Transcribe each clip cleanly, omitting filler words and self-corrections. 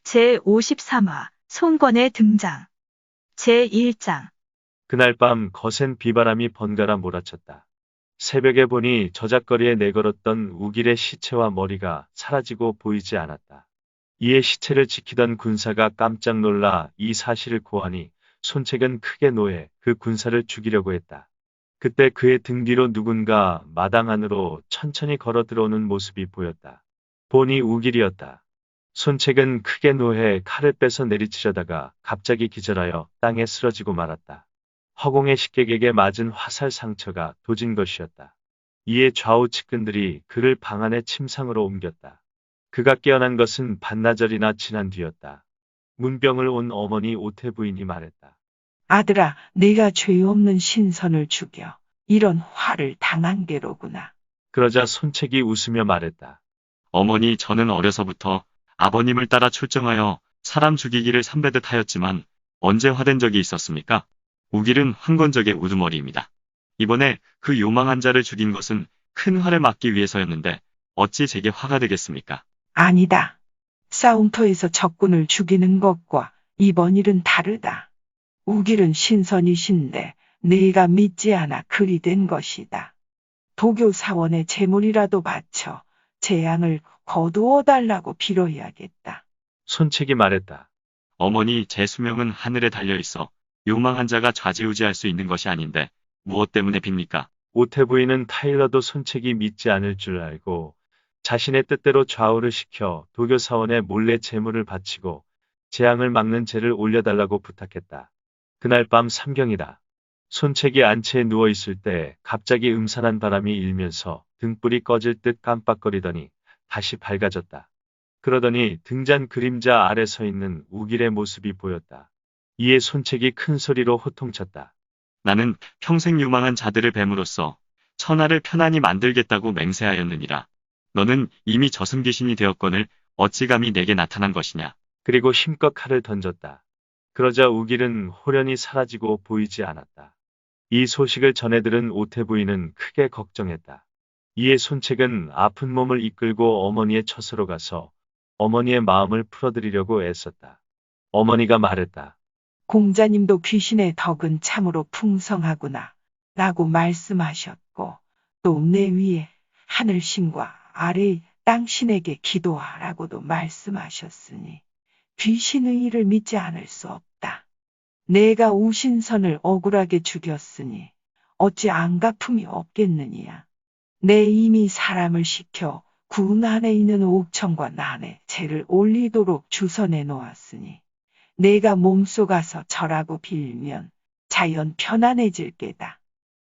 제53화 손권의 등장. 제1장. 그날 밤 거센 비바람이 번갈아 몰아쳤다. 새벽에 보니 저작거리에 내걸었던 우길의 시체와 머리가 사라지고 보이지 않았다. 이에 시체를 지키던 군사가 깜짝 놀라 이 사실을 고하니 손책은 크게 노해 그 군사를 죽이려고 했다. 그때 그의 등 뒤로 누군가 마당 안으로 천천히 걸어 들어오는 모습이 보였다. 보니 우길이었다. 손책은 크게 노해 칼을 빼서 내리치려다가 갑자기 기절하여 땅에 쓰러지고 말았다. 허공의 식객에게 맞은 화살 상처가 도진 것이었다. 이에 좌우 측근들이 그를 방 안의 침상으로 옮겼다. 그가 깨어난 것은 반나절이나 지난 뒤였다. 문병을 온 어머니 오태 부인이 말했다. 아들아, 네가 죄 없는 신선을 죽여 이런 화를 당한 게로구나. 그러자 손책이 웃으며 말했다. 어머니, 저는 어려서부터 아버님을 따라 출정하여 사람 죽이기를 삼배듯 하였지만 언제 화된 적이 있었습니까? 우길은 황건적의 우두머리입니다. 이번에 그 요망한 자를 죽인 것은 큰 화를 막기 위해서였는데 어찌 제게 화가 되겠습니까? 아니다. 싸움터에서 적군을 죽이는 것과 이번 일은 다르다. 우길은 신선이신데 네가 믿지 않아 그리 된 것이다. 도교 사원의 재물이라도 바쳐 재앙을 거두어 달라고 빌어야겠다. 손책이 말했다. 어머니, 제 수명은 하늘에 달려있어 요망한 자가 좌지우지할 수 있는 것이 아닌데 무엇 때문에 빕니까? 오태 부인은 타일러도 손책이 믿지 않을 줄 알고 자신의 뜻대로 좌우를 시켜 도교 사원에 몰래 재물을 바치고 재앙을 막는 재를 올려달라고 부탁했다. 그날 밤 삼경이다. 손책이 안채에 누워있을 때 갑자기 음산한 바람이 일면서 등불이 꺼질 듯 깜빡거리더니 다시 밝아졌다. 그러더니 등잔 그림자 아래 서 있는 우길의 모습이 보였다. 이에 손책이 큰 소리로 호통쳤다. 나는 평생 요망한 자들을 뱀으로써 천하를 편안히 만들겠다고 맹세하였느니라. 너는 이미 저승귀신이 되었거늘 어찌 감히 내게 나타난 것이냐. 그리고 힘껏 칼을 던졌다. 그러자 우길은 호련히 사라지고 보이지 않았다. 이 소식을 전해 들은 오태 부인은 크게 걱정했다. 이에 손책은 아픈 몸을 이끌고 어머니의 처소로 가서 어머니의 마음을 풀어드리려고 애썼다. 어머니가 말했다. 공자님도 귀신의 덕은 참으로 풍성하구나 라고 말씀하셨고 또 내 위에 하늘신과 아래 땅신에게 기도하라고도 말씀하셨으니 귀신의 일을 믿지 않을 수 없다. 내가 우신선을 억울하게 죽였으니 어찌 안갚음이 없겠느냐. 내 이미 사람을 시켜 군 안에 있는 옥천과 난에 죄를 올리도록 주선해 놓았으니 내가 몸소 가서 절하고 빌면 자연 편안해질 게다.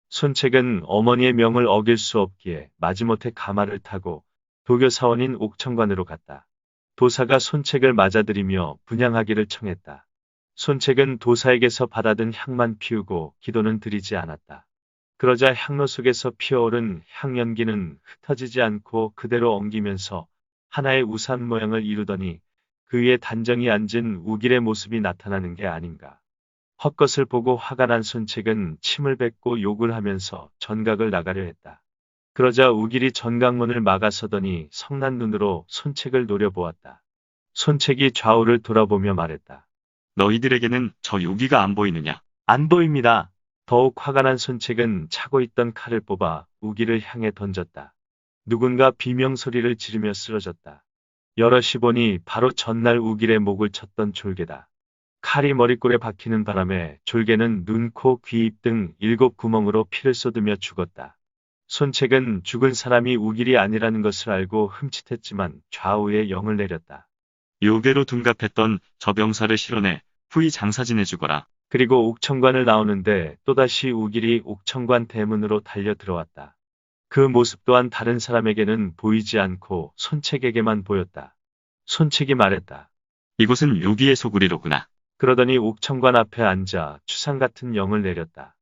손책은 어머니의 명을 어길 수 없기에 마지못해 가마를 타고 도교 사원인 옥천관으로 갔다. 도사가 손책을 맞아들이며 분향하기를 청했다. 손책은 도사에게서 받아든 향만 피우고 기도는 드리지 않았다. 그러자 향로 속에서 피어오른 향연기는 흩어지지 않고 그대로 엉기면서 하나의 우산 모양을 이루더니 그 위에 단정히 앉은 우길의 모습이 나타나는 게 아닌가. 헛것을 보고 화가 난 손책은 침을 뱉고 욕을 하면서 전각을 나가려 했다. 그러자 우길이 전각문을 막아서더니 성난 눈으로 손책을 노려보았다. 손책이 좌우를 돌아보며 말했다. 너희들에게는 저 요기가 안 보이느냐? 안 보입니다. 더욱 화가 난 손책은 차고 있던 칼을 뽑아 우길을 향해 던졌다. 누군가 비명소리를 지르며 쓰러졌다. 여럿이 보니 바로 전날 우길의 목을 쳤던 졸개다. 칼이 머리꼴에 박히는 바람에 졸개는 눈, 코, 귀, 입 등 7구멍으로 피를 쏟으며 죽었다. 손책은 죽은 사람이 우길이 아니라는 것을 알고 흠칫했지만 좌우에 영을 내렸다. 요괴로 둔갑했던 저 병사를 실어내 후이 장사 지내주거라. 그리고 옥천관을 나오는데 또다시 우길이 옥천관 대문으로 달려 들어왔다. 그 모습 또한 다른 사람에게는 보이지 않고 손책에게만 보였다. 손책이 말했다. 이곳은 요기의 소굴이로구나. 그러더니 옥천관 앞에 앉아 추상 같은 영을 내렸다.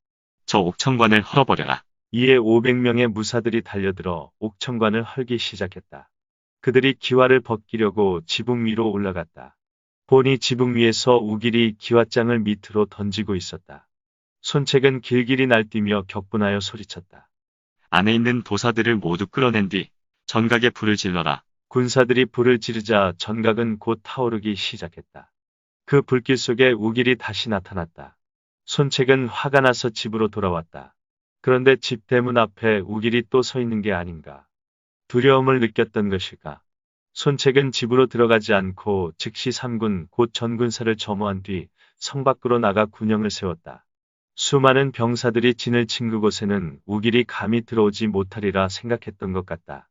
저 옥천관을 헐어버려라. 이에 500명의 무사들이 달려들어 옥천관을 헐기 시작했다. 그들이 기와를 벗기려고 지붕 위로 올라갔다. 보니 지붕 위에서 우길이 기와장을 밑으로 던지고 있었다. 손책은 길길이 날뛰며 격분하여 소리쳤다. 안에 있는 도사들을 모두 끌어낸 뒤 전각에 불을 질러라. 군사들이 불을 지르자 전각은 곧 타오르기 시작했다. 그 불길 속에 우길이 다시 나타났다. 손책은 화가 나서 집으로 돌아왔다. 그런데 집 대문 앞에 우길이 또 서 있는 게 아닌가. 두려움을 느꼈던 것일까. 손책은 집으로 들어가지 않고 즉시 3군 곧 전군사를 점호한 뒤 성 밖으로 나가 군영을 세웠다. 수많은 병사들이 진을 친 그곳에는 우길이 감히 들어오지 못하리라 생각했던 것 같다.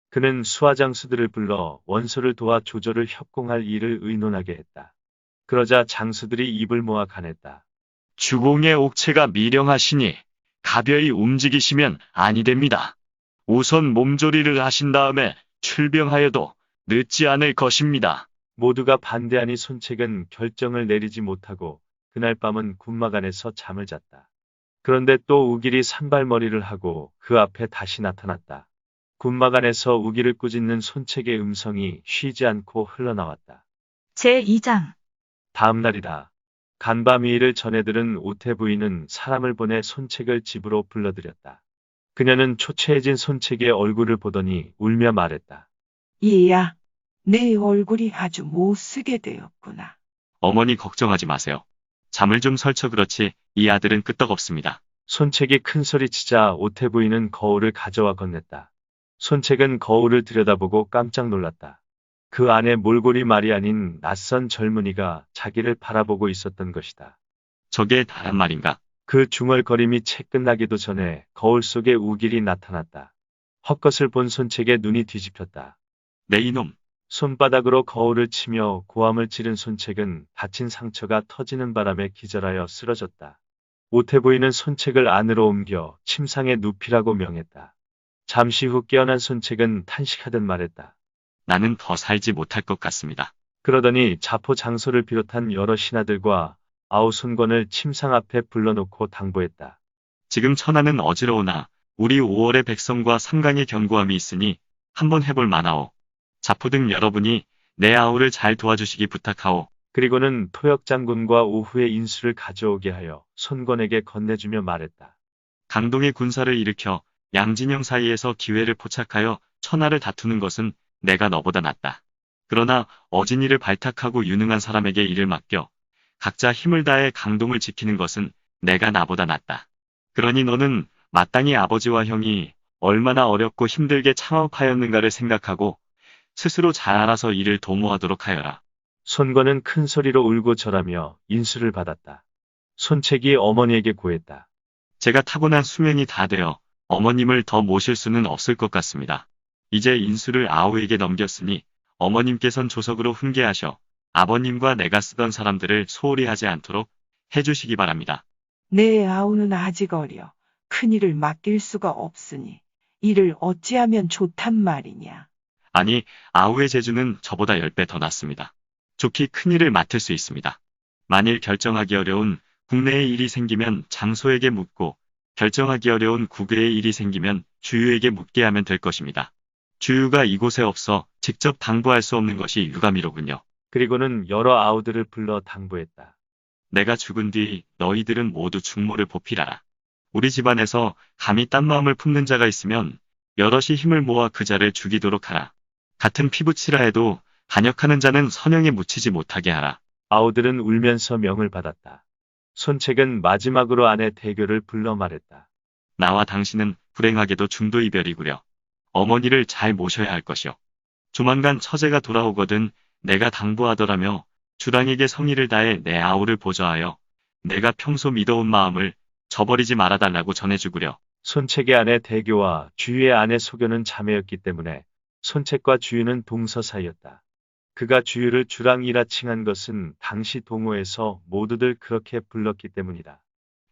그는 수하장수들을 불러 원소를 도와 조조를 협공할 일을 의논하게 했다. 그러자 장수들이 입을 모아 가냈다. 주공의 옥체가 미령하시니 가벼이 움직이시면 아니 됩니다. 우선 몸조리를 하신 다음에 출병하여도 늦지 않을 것입니다. 모두가 반대하니 손책은 결정을 내리지 못하고 그날 밤은 군막 안에서 잠을 잤다. 그런데 또 우길이 산발머리를 하고 그 앞에 다시 나타났다. 군막 안에서 우길을 꾸짖는 손책의 음성이 쉬지 않고 흘러나왔다. 제2장. 다음 날이다. 간밤이일을 전해 들은 오태 부인은 사람을 보내 손책을 집으로 불러들였다. 그녀는 초췌해진 손책의 얼굴을 보더니 울며 말했다. 얘야, 내 얼굴이 아주 못쓰게 되었구나. 어머니 걱정하지 마세요. 잠을 좀 설쳐 그렇지 이 아들은 끄떡없습니다. 손책이 큰 소리치자 오태 부인은 거울을 가져와 건넸다. 손책은 거울을 들여다보고 깜짝 놀랐다. 그 안에 몰골이 말이 아닌 낯선 젊은이가 자기를 바라보고 있었던 것이다. 저게 다란 말인가? 그 중얼거림이 채 끝나기도 전에 거울 속에 우길이 나타났다. 헛것을 본 손책의 눈이 뒤집혔다. 내 이놈. 손바닥으로 거울을 치며 고함을 지른 손책은 다친 상처가 터지는 바람에 기절하여 쓰러졌다. 오태 부인은 손책을 안으로 옮겨 침상에 눕히라고 명했다. 잠시 후 깨어난 손책은 탄식하듯 말했다. 나는 더 살지 못할 것 같습니다. 그러더니 자포 장소를 비롯한 여러 신하들과 아우손권을 침상 앞에 불러놓고 당부했다. 지금 천하는 어지러우나 우리 5월의 백성과 삼강의 견고함이 있으니 한번 해볼 만하오. 자포 등 여러분이 내 아우를 잘 도와주시기 부탁하오. 그리고는 토역 장군과 오후에 인수를 가져오게 하여 손권에게 건네주며 말했다. 강동의 군사를 일으켜 양진영 사이에서 기회를 포착하여 천하를 다투는 것은 내가 너보다 낫다. 그러나 어진이를 발탁하고 유능한 사람에게 일을 맡겨 각자 힘을 다해 강동을 지키는 것은 내가 나보다 낫다. 그러니 너는 마땅히 아버지와 형이 얼마나 어렵고 힘들게 창업하였는가를 생각하고 스스로 잘 알아서 일을 도모하도록 하여라. 손권은 큰 소리로 울고 절하며 인수를 받았다. 손책이 어머니에게 고했다. 제가 타고난 수명이 다 되어 어머님을 더 모실 수는 없을 것 같습니다. 이제 인수를 아우에게 넘겼으니 어머님께선 조석으로 훈계하셔 아버님과 내가 쓰던 사람들을 소홀히 하지 않도록 해주시기 바랍니다. 내 아우는 아직 어려 큰일을 맡길 수가 없으니 이를 어찌하면 좋단 말이냐. 아니, 아우의 재주는 저보다 10배 더 낫습니다. 좋게 큰일을 맡을 수 있습니다. 만일 결정하기 어려운 국내의 일이 생기면 장소에게 묻고 결정하기 어려운 국외의 일이 생기면 주유에게 묻게 하면 될 것입니다. 주유가 이곳에 없어 직접 당부할 수 없는 것이 유감이로군요. 그리고는 여러 아우들을 불러 당부했다. 내가 죽은 뒤 너희들은 모두 중모를 보필하라. 우리 집안에서 감히 딴 마음을 품는 자가 있으면 여럿이 힘을 모아 그 자를 죽이도록 하라. 같은 피부치라 해도 반역하는 자는 선형에 묻히지 못하게 하라. 아우들은 울면서 명을 받았다. 손책은 마지막으로 아내 대교를 불러 말했다. 나와 당신은 불행하게도 중도 이별이구려. 어머니를 잘 모셔야 할 것이오. 조만간 처제가 돌아오거든 내가 당부하더라며 주랑에게 성의를 다해 내 아우를 보좌하여 내가 평소 믿어온 마음을 저버리지 말아달라고 전해주구려. 손책의 아내 대교와 주유의 아내 소교는 자매였기 때문에 손책과 주유는 동서 사이였다. 그가 주유를 주랑이라 칭한 것은 당시 동호에서 모두들 그렇게 불렀기 때문이다.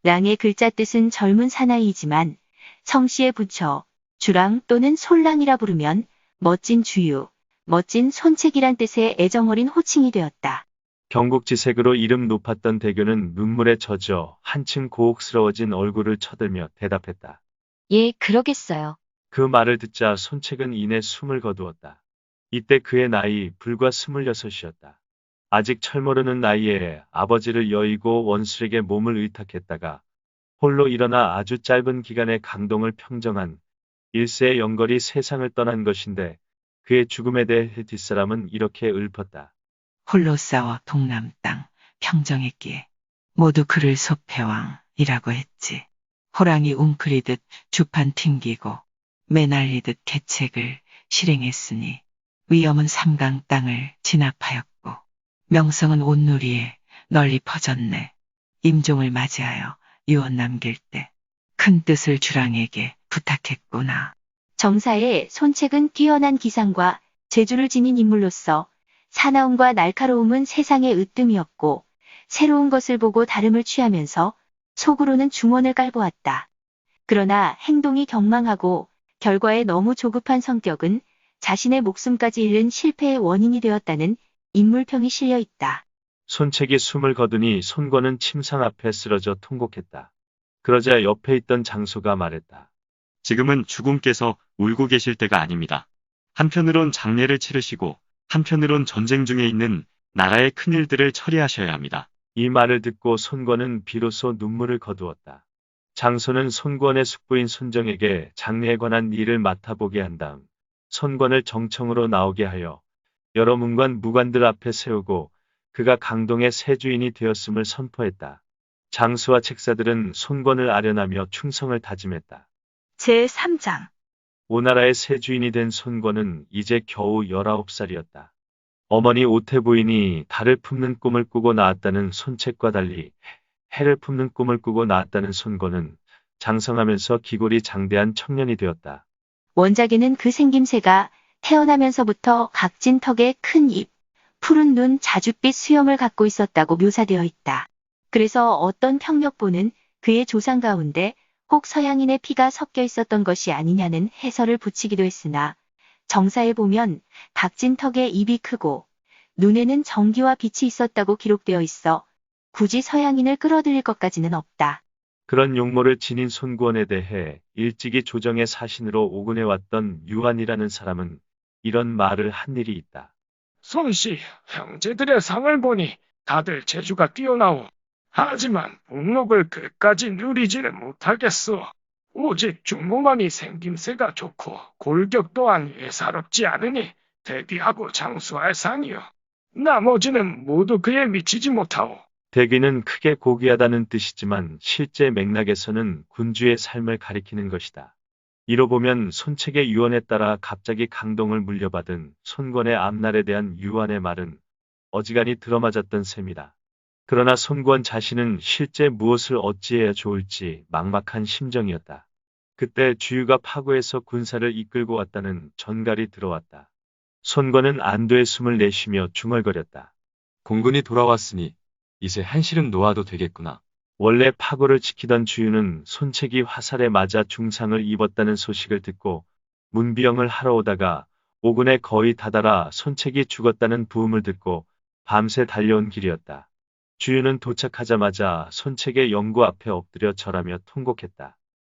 랑의 글자 뜻은 젊은 사나이이지만 성씨에 붙여 주랑 또는 솔랑이라 부르면 멋진 주유, 멋진 손책이란 뜻의 애정어린 호칭이 되었다. 경국지색으로 이름 높았던 대교는 눈물에 젖어 한층 고혹스러워진 얼굴을 쳐들며 대답했다. 예, 그러겠어요. 그 말을 듣자 손책은 이내 숨을 거두었다. 이때 그의 나이 불과 26이었다. 아직 철모르는 나이에 아버지를 여의고 원술에게 몸을 의탁했다가 홀로 일어나 아주 짧은 기간에 강동을 평정한 일세의 영걸이 세상을 떠난 것인데 그의 죽음에 대해 뒷사람은 이렇게 읊었다. 홀로 싸워 동남 땅 평정했기에 모두 그를 소패왕이라고 했지. 호랑이 웅크리듯 주판 튕기고 매날리듯 계책을 실행했으니 위엄은 삼강 땅을 진압하였고 명성은 온 누리에 널리 퍼졌네. 임종을 맞이하여 유언 남길 때 큰 뜻을 주랑에게 부탁했구나. 정사의 손책은 뛰어난 기상과 재주를 지닌 인물로서 사나움과 날카로움은 세상의 으뜸이었고 새로운 것을 보고 다름을 취하면서 속으로는 중언을 깔보았다. 그러나 행동이 경망하고 결과에 너무 조급한 성격은 자신의 목숨까지 잃는 실패의 원인이 되었다는 인물평이 실려 있다. 손책이 숨을 거두니 손권은 침상 앞에 쓰러져 통곡했다. 그러자 옆에 있던 장소가 말했다. 지금은 주군께서 울고 계실 때가 아닙니다. 한편으론 장례를 치르시고 한편으론 전쟁 중에 있는 나라의 큰일들을 처리하셔야 합니다. 이 말을 듣고 손권은 비로소 눈물을 거두었다. 장소는 손권의 숙부인 손정에게 장례에 관한 일을 맡아보게 한 다음 손권을 정청으로 나오게 하여 여러 문관 무관들 앞에 세우고 그가 강동의 새 주인이 되었음을 선포했다. 장수와 책사들은 손권을 아련하며 충성을 다짐했다. 제3장. 오나라의 새 주인이 된 손권은 이제 겨우 19살이었다. 어머니 오태 부인이 달을 품는 꿈을 꾸고 낳았다는 손책과 달리 해를 품는 꿈을 꾸고 낳았다는 손권은 장성하면서 기골이 장대한 청년이 되었다. 원작에는 그 생김새가 태어나면서부터 각진 턱에 큰 입, 푸른 눈, 자줏빛 수염을 갖고 있었다고 묘사되어 있다. 그래서 어떤 평력보는 그의 조상 가운데 꼭 서양인의 피가 섞여 있었던 것이 아니냐는 해설을 붙이기도 했으나 정사에 보면 각진 턱에 입이 크고 눈에는 정기와 빛이 있었다고 기록되어 있어 굳이 서양인을 끌어들일 것까지는 없다. 그런 용모를 지닌 손권에 대해 일찍이 조정의 사신으로 오근해왔던 유한이라는 사람은 이런 말을 한 일이 있다. 손씨, 형제들의 상을 보니 다들 재주가 뛰어나오. 하지만 복록을 끝까지 누리지는 못하겠소. 오직 중모만이 생김새가 좋고 골격 또한 예사롭지 않으니 대비하고 장수할 상이요. 나머지는 모두 그에 미치지 못하오. 대귀는 크게 고귀하다는 뜻이지만 실제 맥락에서는 군주의 삶을 가리키는 것이다. 이로 보면 손책의 유언에 따라 갑자기 강동을 물려받은 손권의 앞날에 대한 유한의 말은 어지간히 들어맞았던 셈이다. 그러나 손권 자신은 실제 무엇을 어찌해야 좋을지 막막한 심정이었다. 그때 주유가 파고에서 군사를 이끌고 왔다는 전갈이 들어왔다. 손권은 안도의 숨을 내쉬며 중얼거렸다. 공군이 돌아왔으니 이제 한시름 놓아도 되겠구나. 원래 파고를 지키던 주유는 손책이 화살에 맞아 중상을 입었다는 소식을 듣고 문비영을 하러 오다가 오군에 거의 다다라 손책이 죽었다는 부음을 듣고 밤새 달려온 길이었다. 주유는 도착하자마자 손책의 영구 앞에 엎드려 절하며 통곡했다.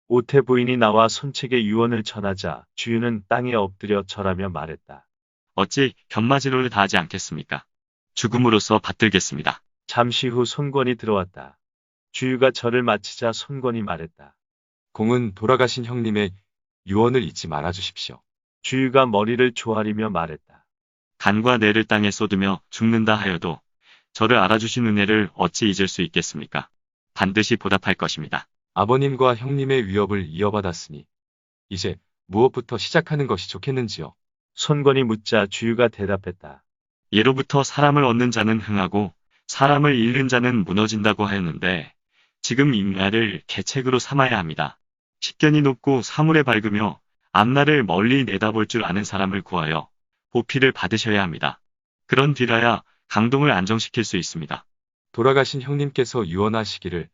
오태 부인이 나와 손책의 유언을 전하자 주유는 땅에 엎드려 절하며 말했다. 어찌 견마지로를 다하지 않겠습니까? 죽음으로써 받들겠습니다. 잠시 후 손권이 들어왔다. 주유가 절을 마치자 손권이 말했다. 공은 돌아가신 형님의 유언을 잊지 말아 주십시오. 주유가 머리를 조아리며 말했다. 간과 뇌를 땅에 쏟으며 죽는다 하여도 저를 알아주신 은혜를 어찌 잊을 수 있겠습니까? 반드시 보답할 것입니다. 아버님과 형님의 위협을 이어받았으니 이제 무엇부터 시작하는 것이 좋겠는지요. 손권이 묻자 주유가 대답했다. 예로부터 사람을 얻는 자는 흥하고 사람을 잃는 자는 무너진다고 하였는데 지금 임야를 계책으로 삼아야 합니다. 식견이 높고 사물에 밝으며 앞날을 멀리 내다볼 줄 아는 사람을 구하여 보필을 받으셔야 합니다. 그런 뒤라야 강동을 안정시킬 수 있습니다. 돌아가신 형님께서 유언하시기를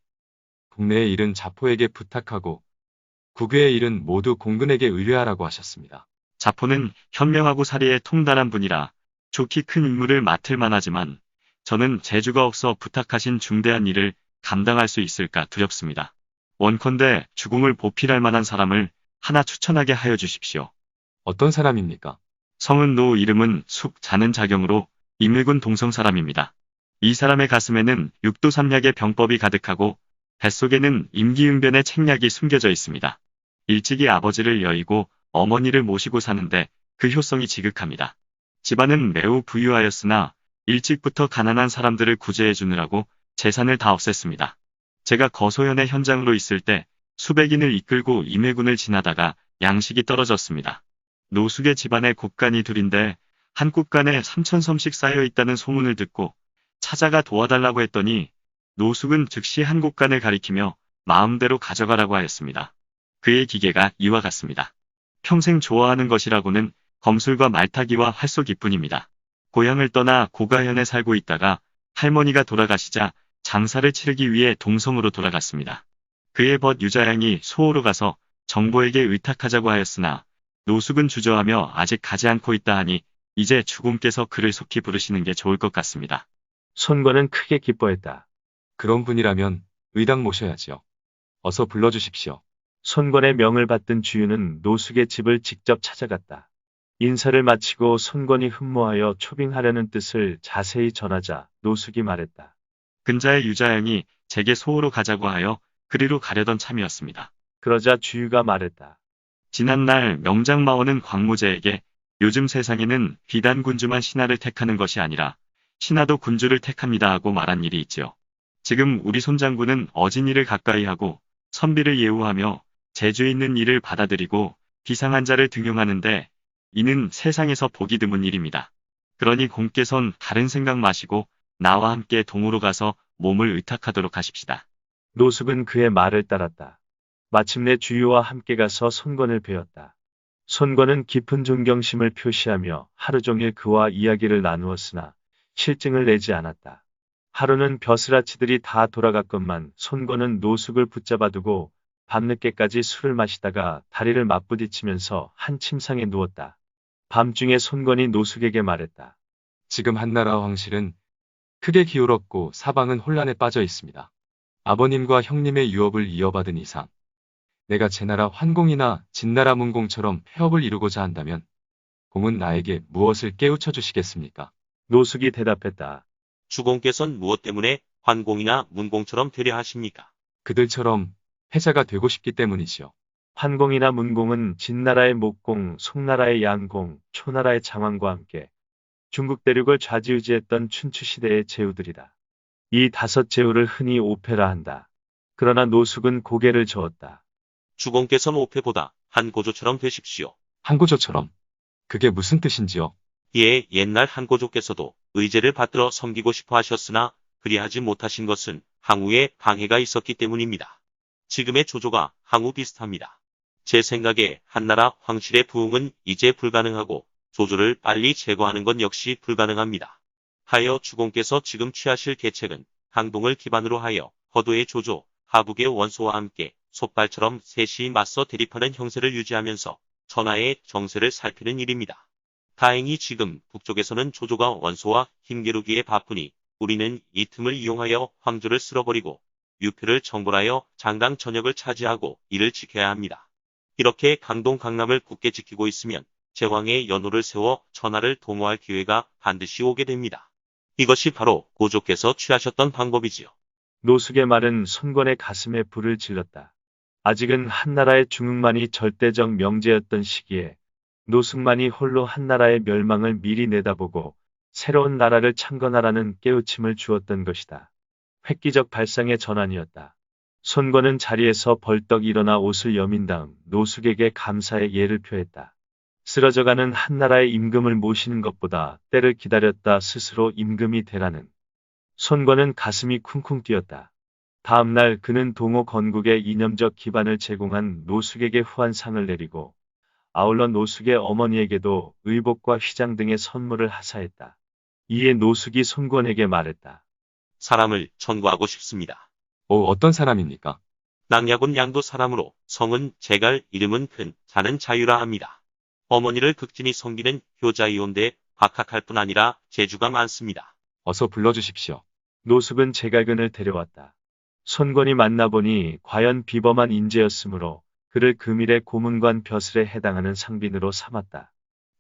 국내의 일은 자포에게 부탁하고 국외의 일은 모두 공군에게 의뢰하라고 하셨습니다. 자포는 현명하고 사리에 통달한 분이라 좋기 큰 임무를 맡을 만하지만 저는 재주가 없어 부탁하신 중대한 일을 감당할 수 있을까 두렵습니다. 원컨대 주공을 보필할 만한 사람을 하나 추천하게 하여 주십시오. 어떤 사람입니까? 성은 노 이름은 숙 자는 자경으로 임일군 동성 사람입니다. 이 사람의 가슴에는 육도삼약의 병법이 가득하고 뱃속에는 임기응변의 책략이 숨겨져 있습니다. 일찍이 아버지를 여의고 어머니를 모시고 사는데 그 효성이 지극합니다. 집안은 매우 부유하였으나 일찍부터 가난한 사람들을 구제해 주느라고 재산을 다 없앴습니다. 제가 거소연의 현장으로 있을 때 수백인을 이끌고 임해군을 지나다가 양식이 떨어졌습니다. 노숙의 집안에 곡간이 둘인데 한 곡간에 3,000섬씩 쌓여 있다는 소문을 듣고 찾아가 도와달라고 했더니 노숙은 즉시 한 곡간을 가리키며 마음대로 가져가라고 하였습니다. 그의 기계가 이와 같습니다. 평생 좋아하는 것이라고는 검술과 말타기와 활쏘기뿐입니다. 고향을 떠나 고가현에 살고 있다가 할머니가 돌아가시자 장사를 치르기 위해 동성으로 돌아갔습니다. 그의 벗 유자양이 소호로 가서 정보에게 의탁하자고 하였으나 노숙은 주저하며 아직 가지 않고 있다 하니 이제 주공께서 그를 속히 부르시는 게 좋을 것 같습니다. 손권은 크게 기뻐했다. 그런 분이라면 의당 모셔야지요. 어서 불러주십시오. 손권의 명을 받든 주유는 노숙의 집을 직접 찾아갔다. 인사를 마치고 손권이 흠모하여 초빙하려는 뜻을 자세히 전하자 노숙이 말했다. 근자의 유자양이 제게 소호로 가자고 하여 그리로 가려던 참이었습니다. 그러자 주유가 말했다. 지난날 명장마원은 광무제에게 요즘 세상에는 비단 군주만 신하를 택하는 것이 아니라 신하도 군주를 택합니다 하고 말한 일이 있지요. 지금 우리 손장군은 어진 일을 가까이 하고 선비를 예우하며 재주 있는 일을 받아들이고 비상한 자를 등용하는데 이는 세상에서 보기 드문 일입니다. 그러니 공께선 다른 생각 마시고 나와 함께 동으로 가서 몸을 의탁하도록 하십시다. 노숙은 그의 말을 따랐다. 마침내 주유와 함께 가서 손권을 뵈었다. 손권은 깊은 존경심을 표시하며 하루 종일 그와 이야기를 나누었으나 실증을 내지 않았다. 하루는 벼슬아치들이 다 돌아갔건만 손권은 노숙을 붙잡아두고 밤늦게까지 술을 마시다가 다리를 맞부딪히면서 한 침상에 누웠다. 밤중에 손권이 노숙에게 말했다. 지금 한나라 황실은 크게 기울었고 사방은 혼란에 빠져 있습니다. 아버님과 형님의 유업을 이어받은 이상 내가 제나라 환공이나 진나라 문공처럼 폐업을 이루고자 한다면 공은 나에게 무엇을 깨우쳐 주시겠습니까? 노숙이 대답했다. 주공께선 무엇 때문에 환공이나 문공처럼 되려 하십니까? 그들처럼 패자가 되고 싶기 때문이지요. 환공이나 문공은 진나라의 목공, 송나라의 양공, 초나라의 장왕과 함께 중국 대륙을 좌지우지했던 춘추시대의 제후들이다. 이 5 제후를 흔히 오페라 한다. 그러나 노숙은 고개를 저었다. 주공께선 오페보다 한고조처럼 되십시오. 한고조처럼. 그게 무슨 뜻인지요? 예, 옛날 한고조께서도 의제를 받들어 섬기고 싶어 하셨으나 그리하지 못하신 것은 항우에 방해가 있었기 때문입니다. 지금의 조조가 항우 비슷합니다. 제 생각에 한나라 황실의 부흥은 이제 불가능하고 조조를 빨리 제거하는 건 역시 불가능합니다. 하여 주공께서 지금 취하실 계책은 강동을 기반으로 하여 허도의 조조, 하북의 원소와 함께 솥발처럼 셋이 맞서 대립하는 형세를 유지하면서 전하의 정세를 살피는 일입니다. 다행히 지금 북쪽에서는 조조가 원소와 힘겨루기에 바쁘니 우리는 이 틈을 이용하여 황조를 쓸어버리고 유표를 정벌하여 장당 전역을 차지하고 이를 지켜야 합니다. 이렇게 강동 강남을 굳게 지키고 있으면 제왕의 연호를 세워 전하를 동호할 기회가 반드시 오게 됩니다. 이것이 바로 고조께서 취하셨던 방법이지요. 노숙의 말은 손권의 가슴에 불을 질렀다. 아직은 한나라의 중흥만이 절대적 명제였던 시기에 노숙만이 홀로 한나라의 멸망을 미리 내다보고 새로운 나라를 창건하라는 깨우침을 주었던 것이다. 획기적 발상의 전환이었다. 손권은 자리에서 벌떡 일어나 옷을 여민 다음 노숙에게 감사의 예를 표했다. 쓰러져가는 한나라의 임금을 모시는 것보다 때를 기다렸다 스스로 임금이 되라는. 손권은 가슴이 쿵쿵 뛰었다. 다음 날 그는 동호 건국의 이념적 기반을 제공한 노숙에게 후한상을 내리고 아울러 노숙의 어머니에게도 의복과 휘장 등의 선물을 하사했다. 이에 노숙이 손권에게 말했다. 사람을 천거하고 싶습니다. 어떤 사람입니까? 낭약은 양도 사람으로 성은 제갈 이름은 큰 자는 자유라 합니다. 어머니를 극진히 섬기는 효자이온데 박학할 뿐 아니라 재주가 많습니다. 어서 불러주십시오. 노숙은 제갈근을 데려왔다. 손권이 만나보니 과연 비범한 인재였으므로 그를 금일의 고문관 벼슬에 해당하는 상빈으로 삼았다.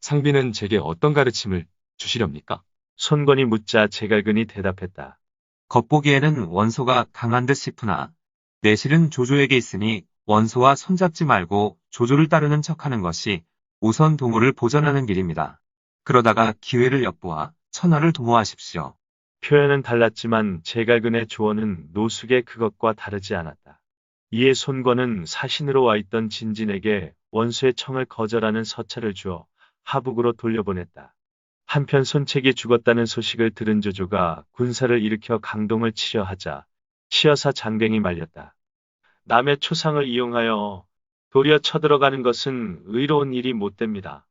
상비는 제게 어떤 가르침을 주시렵니까? 손권이 묻자 제갈근이 대답했다. 겉보기에는 원소가 강한 듯 싶으나 내실은 조조에게 있으니 원소와 손잡지 말고 조조를 따르는 척하는 것이 우선 동호를 보전하는 길입니다. 그러다가 기회를 엿보아 천하를 도모하십시오. 표현은 달랐지만 제갈근의 조언은 노숙의 그것과 다르지 않았다. 이에 손권은 사신으로 와 있던 진진에게 원수의 청을 거절하는 서찰을 주어 하북으로 돌려보냈다. 한편 손책이 죽었다는 소식을 들은 조조가 군사를 일으켜 강동을 치려 하자 시여사 장갱이 말렸다. 남의 초상을 이용하여 도리어 쳐들어가는 것은 의로운 일이 못 됩니다.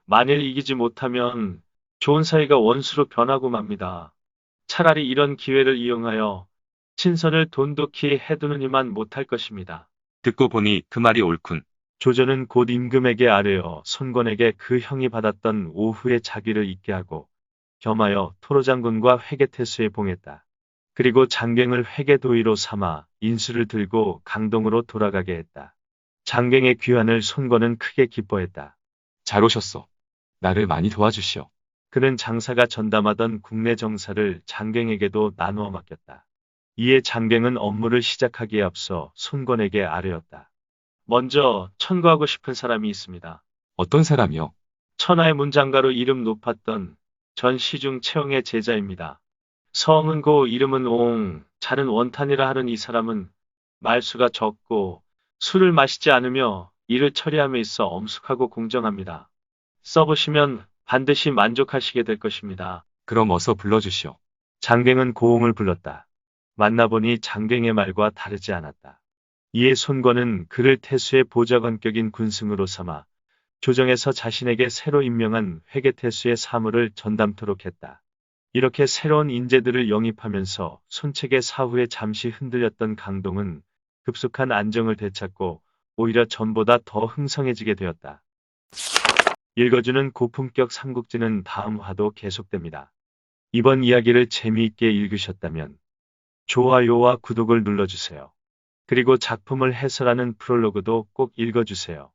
만일 이기지 못하면 좋은 사이가 원수로 변하고 맙니다. 차라리 이런 기회를 이용하여 친선을 돈독히 해두느니만 못할 것입니다. 듣고 보니 그 말이 옳군. 조조는 곧 임금에게 아뢰어 손권에게 그 형이 받았던 오후의 자귀를 잊게 하고 겸하여 토로장군과 회계태수에 봉했다. 그리고 장갱을 회계도의로 삼아 인수를 들고 강동으로 돌아가게 했다. 장갱의 귀환을 손권은 크게 기뻐했다. 잘 오셨소. 나를 많이 도와주시오. 그는 장사가 전담하던 국내 정사를 장갱에게도 나누어 맡겼다. 이에 장갱은 업무를 시작하기에 앞서 손권에게 아뢰었다. 먼저 천거하고 싶은 사람이 있습니다. 어떤 사람이요? 천하의 문장가로 이름 높았던 전 시중 채용의 제자입니다. 성은 고 이름은 옹, 잘은 원탄이라 하는 이 사람은 말수가 적고 술을 마시지 않으며 일을 처리함에 있어 엄숙하고 공정합니다. 써보시면 반드시 만족하시게 될 것입니다. 그럼 어서 불러주시오. 장갱은 고옹을 불렀다. 만나보니 장갱의 말과 다르지 않았다. 이에 손권은 그를 태수의 보좌관격인 군승으로 삼아 조정에서 자신에게 새로 임명한 회계태수의 사무를 전담토록 했다. 이렇게 새로운 인재들을 영입하면서 손책의 사후에 잠시 흔들렸던 강동은 급속한 안정을 되찾고 오히려 전보다 더 흥성해지게 되었다. 읽어주는 고품격 삼국지는 다음 화도 계속됩니다. 이번 이야기를 재미있게 읽으셨다면 좋아요와 구독을 눌러주세요. 그리고 작품을 해설하는 프롤로그도 꼭 읽어주세요.